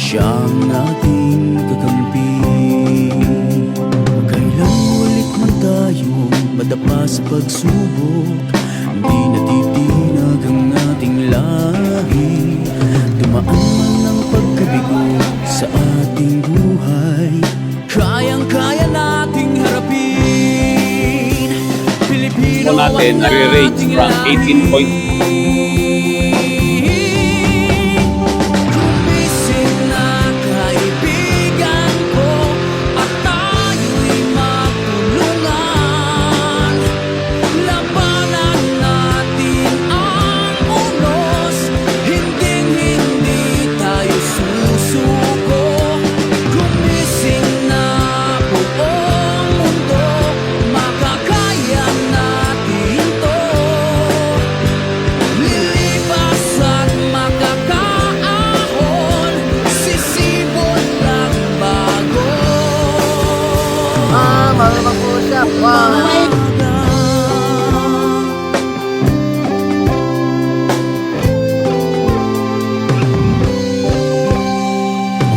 siya ang ating kakampi. Kailan ulit man tayong madapa sa pagsubok, hindi natitinag ang ating lahi. Dumaan man ang pagkabigo sa ating buhay, kayang-kaya nating harapin. Pilipino natin nare-rate from 18 point. Marunong po siya. Wow!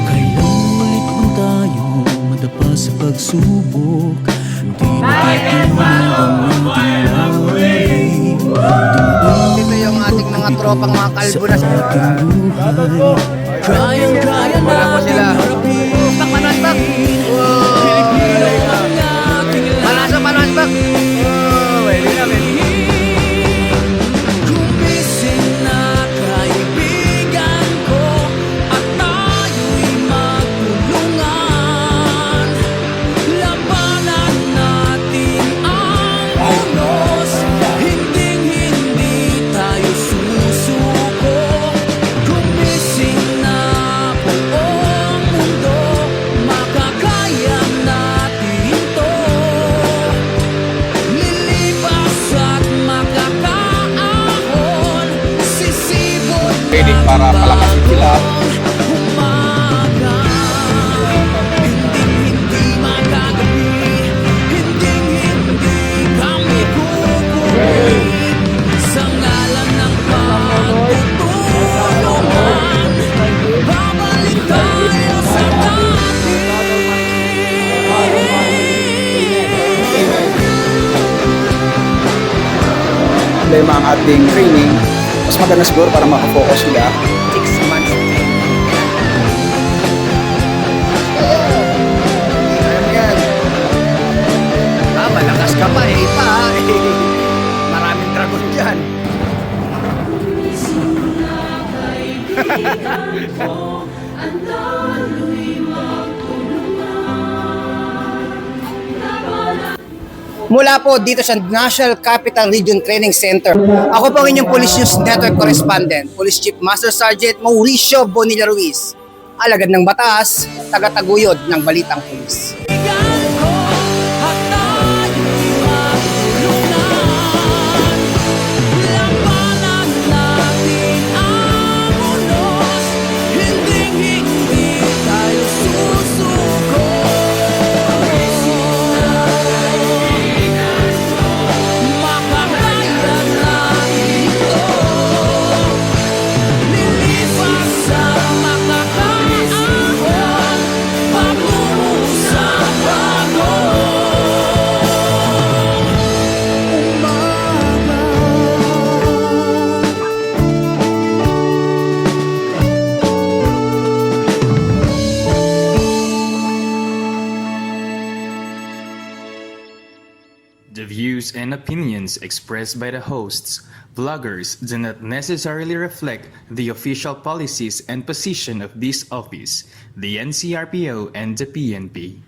Kailan ulit man tayo madapa sa pagsubok, hindi natitinag ang ating lahi. Dito yung ating mga tropang mga kalbo na Sa ating buhay, kayang-kaya Wala po sila. nating harapin. Manasbak! Pilipino ang ating Manasbak! Oh, pwede na, pwede. Gumising na kaibigan ko, at tayo'y magtulungan. Labanan natin ang unos, hinding-hindi tayo susuko. Gumising na buong mundo, makakaya natin to. Lilipas at makakaahon, sisibot Pwede para palakasin sila. umaga. Hinding-hindi magagabi, hinding-hindi kami kukulit. Sa ngalan ng pagtutulungan, babalik tayo sa dati. Problema ang ating training, mas maganda siguro para makafocus sila. 6 months. Ayan. Malakas ka pa eh. Maraming dragon dyan. Mula po dito sa National Capital Region Training Center, ako po ang inyong Police News Network Correspondent, Police Chief Master Sergeant Mauricio Bonilla Ruiz, alagad ng batas, tagataguyod ng balitang pulis. The views and opinions expressed by the hosts, vloggers do not necessarily reflect the official policies and position of this office, the NCRPO, and the PNP.